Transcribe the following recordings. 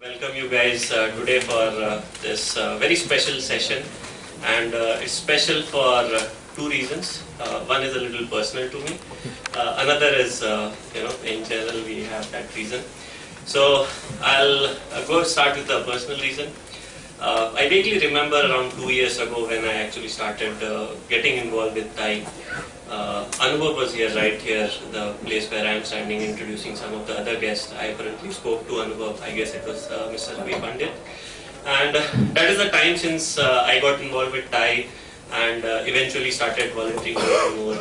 Welcome you guys today for this very special session, and it's special for two reasons. One is a little personal to me. Another is, in general we have that reason. So I'll go start with the personal reason. I vaguely remember around 2 years ago when I actually started getting involved with TiE. Anubhav was here, right here, the place where I am standing, introducing some of the other guests. I apparently spoke to Anubhav. I guess it was Mr. Ravi Pandit. And that is the time since I got involved with TiE and eventually started volunteering more and more,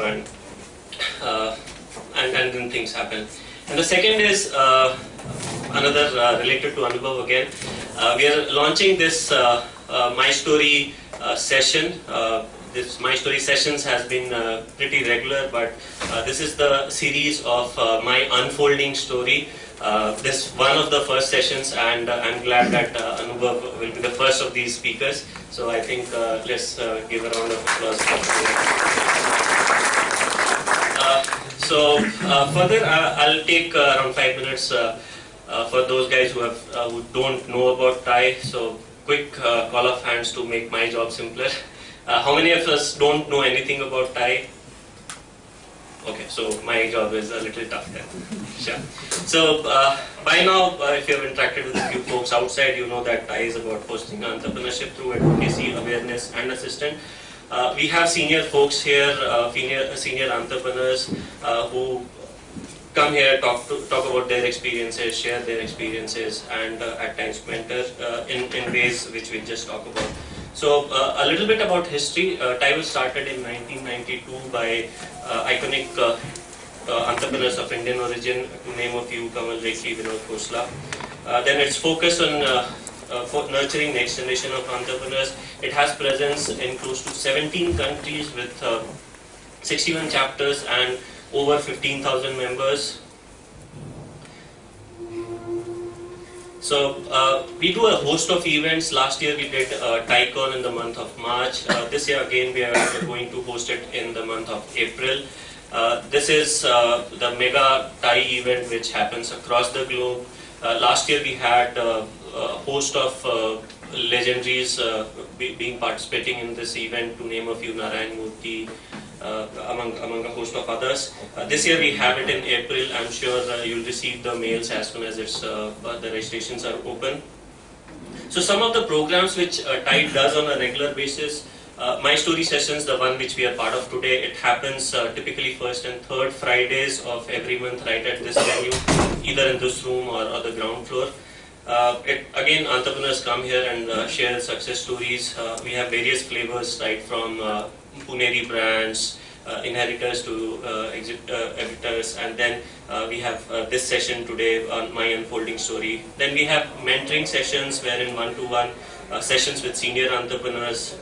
and then things happen. And the second is another related to Anubhav again. We are launching this My Story session. This My Story sessions has been pretty regular, but this is the series of my unfolding story. This is one of the first sessions, and I'm glad that Anubhav will be the first of these speakers. So I think let's give a round of applause. Further, I'll take around 5 minutes for those guys who don't know about TiE. So quick call of hands to make my job simpler. How many of us don't know anything about TiE? Okay, so my job is a little tough then. Sure. So by now, if you have interacted with a few folks outside, you know that TiE is about fostering entrepreneurship through advocacy, awareness, and assistance. We have senior folks here, senior entrepreneurs who come here, talk about their experiences, share their experiences, and at times mentor in ways which we'll just talk about. So a little bit about history. TiE was started in 1992 by iconic entrepreneurs of Indian origin, to name a few: Kamal Rekhi, Vinod Khosla. Then its focus on nurturing next generation of entrepreneurs. It has presence in close to 17 countries with 61 chapters and over 15,000 members. So we do a host of events. Last year we did TiEcon in the month of March. This year again we are going to host it in the month of April. This is the mega TiE event which happens across the globe. Last year we had a host of legendaries being participating in this event, to name a few: Narayan Murthy, among a host of others. This year we have it in April. I'm sure you'll receive the mails as soon as the registrations are open. So some of the programs which TiE does on a regular basis: My Story sessions, the one which we are part of today, it happens typically first and third Fridays of every month right at this venue, either in this room or on the ground floor. Again, entrepreneurs come here and share success stories. We have various flavors, right from Pune brands, inheritors to editors, and then we have this session today on my unfolding story. Then we have mentoring sessions wherein one-to-one sessions with senior entrepreneurs.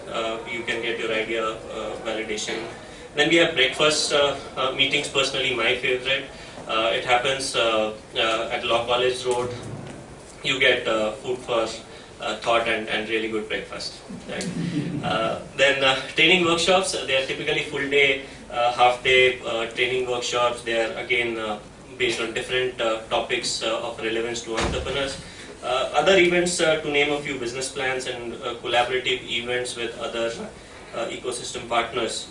You can get your idea validation. Then we have breakfast meetings, personally my favorite. It happens at Law College Road. You get food for thought and really good breakfast. Right? Then training workshops, they are typically full day, half day training workshops. They are again based on different topics of relevance to entrepreneurs. Other events, to name a few: business plans and collaborative events with other ecosystem partners.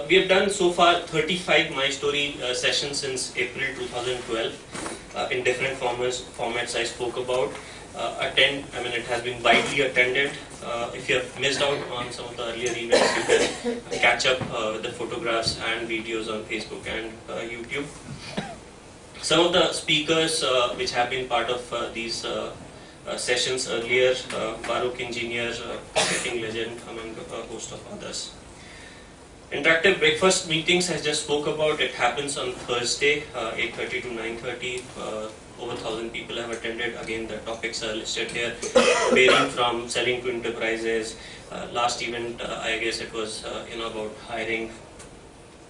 We have done so far 35 My Story sessions since April 2012 in different formats I spoke about. It has been widely attended. If you have missed out on some of the earlier events, you can catch up with the photographs and videos on Facebook and YouTube. Some of the speakers which have been part of these sessions earlier: Farooq Engineer, marketing legend, among a host of others. Interactive breakfast meetings I just spoke about. It happens on Thursday, 8:30 to 9:30. Over 1,000 people have attended. Again, the topics are listed here, varying from selling to enterprises. Last event, I guess it was about hiring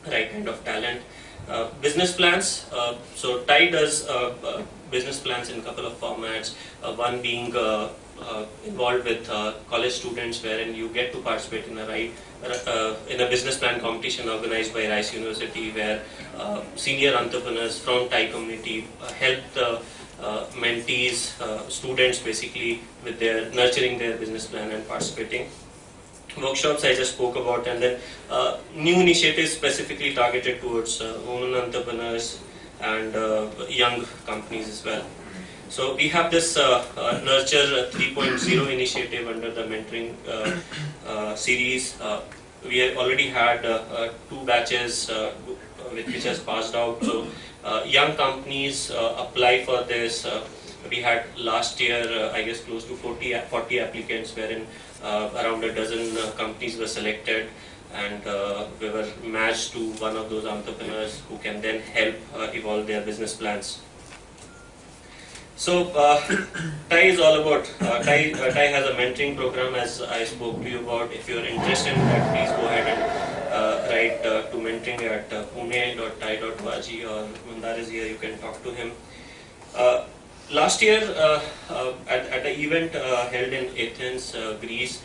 right kind of talent. Business plans. So TiE does business plans in a couple of formats. One being involved with college students, wherein you get to participate in a business plan competition organized by Rice University, where senior entrepreneurs from TiE community help the mentees, students basically with their nurturing their business plan and participating. Workshops I just spoke about, and then new initiatives specifically targeted towards women entrepreneurs and young companies as well. So we have this Nurture 3.0 initiative under the mentoring series. We have already had 2 batches which has passed out. So young companies apply for this. We had last year, I guess, close to 40 applicants, wherein around a dozen companies were selected, and we were matched to one of those entrepreneurs who can then help evolve their business plans. So TiE is all about, TiE has a mentoring program, as I spoke to you about. If you're interested in that, please go ahead and write to mentoring at pune.tie.org, or Mandar is here, you can talk to him. Last year, at an event held in Athens, Greece,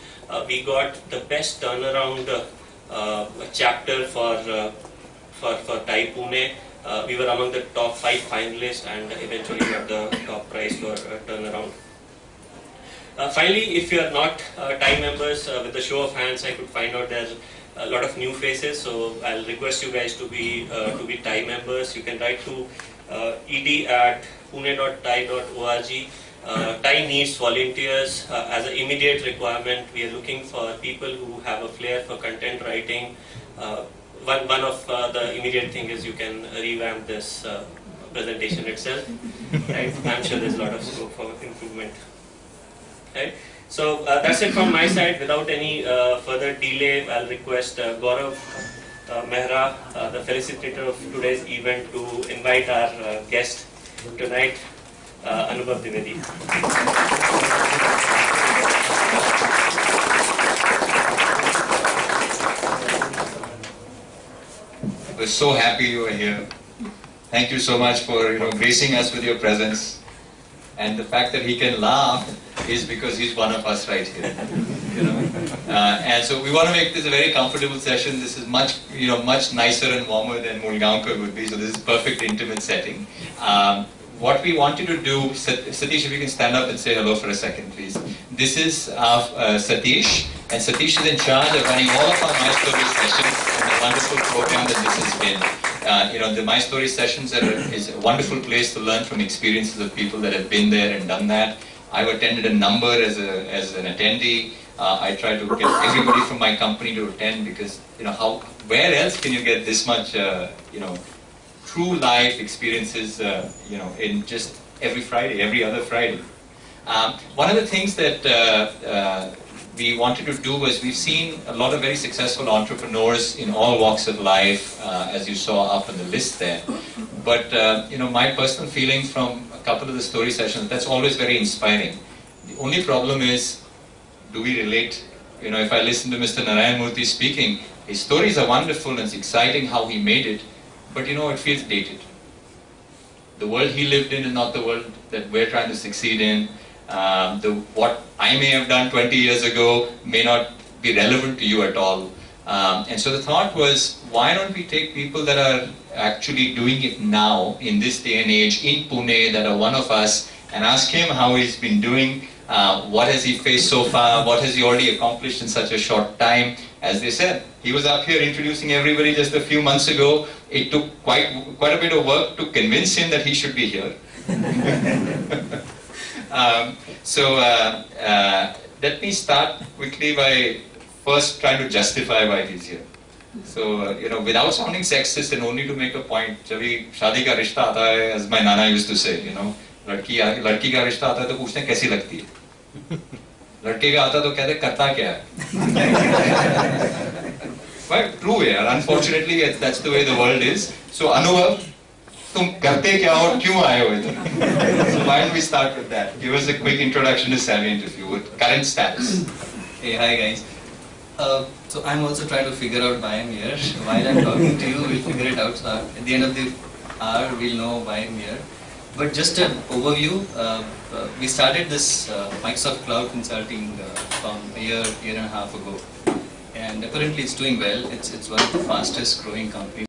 we got the best turnaround chapter for TiE Pune. We were among the top 5 finalists and eventually got the top prize for turnaround. Finally, if you are not TiE members, with a show of hands, I could find out there's a lot of new faces. So I'll request you guys to be TiE members. You can write to ed@pune.tie.org. TiE needs volunteers as an immediate requirement. We are looking for people who have a flair for content writing. One of the immediate thing is you can revamp this presentation itself. Right? I'm sure there's a lot of scope for improvement. Right? So that's it from my side. Without any further delay, I'll request Gaurav Mehra, the felicitator of today's event, to invite our guest tonight, Anubhav Dwivedi. We're so happy you are here. Thank you so much for gracing us with your presence. And the fact that he can laugh is because he's one of us right here. And so we want to make this a very comfortable session. This is much nicer and warmer than Mulgaonkar would be. So this is perfect intimate setting. What we wanted to do, Satish, if you can stand up and say hello for a second, please. This is Satish, and Satish is in charge of running all of our My Story sessions and the wonderful program that this has been. The My Story sessions is a wonderful place to learn from experiences of people that have been there and done that. I've attended a number as an attendee. I try to get everybody from my company to attend because where else can you get this much true life experiences in just every Friday, every other Friday. One of the things that we wanted to do was we've seen a lot of very successful entrepreneurs in all walks of life, as you saw up on the list there. But my personal feeling from a couple of the story sessions, that's always very inspiring. The only problem is, do we relate? If I listen to Mr. Narayan Murthy speaking, his stories are wonderful and it's exciting how he made it, but it feels dated. The world he lived in is not the world that we're trying to succeed in. What I may have done 20 years ago may not be relevant to you at all. And so the thought was, why don't we take people that are actually doing it now, in this day and age, in Pune, that are one of us, and ask him how he's been doing, what has he faced so far, what has he already accomplished in such a short time. As they said, he was up here introducing everybody just a few months ago. It took quite a bit of work to convince him that he should be here. Let me start quickly by first trying to justify why he's here. So, without sounding sexist and only to make a point, जब शादी का रिश्ता आता है, as my nana used to say, लड़की का रिश्ता आता है तो पूछते हैं कैसी लगती है, लड़के का आता तो कहते करता क्या है. But true, unfortunately that's the way the world is. So Anubhav, तुम करते क्या और क्यों आए हो इधर? So why don't we start with that? Give us a quick introduction to Saviant, if you would. Current status. Hey, hi guys. So I'm also trying to figure out why I'm here. While I'm talking to you, we'll figure it out. So at the end of the hour, we'll know why I'm here. But just an overview, we started this Microsoft Cloud Consulting from a year and a half ago. And apparently it's doing well. It's one of the fastest growing companies.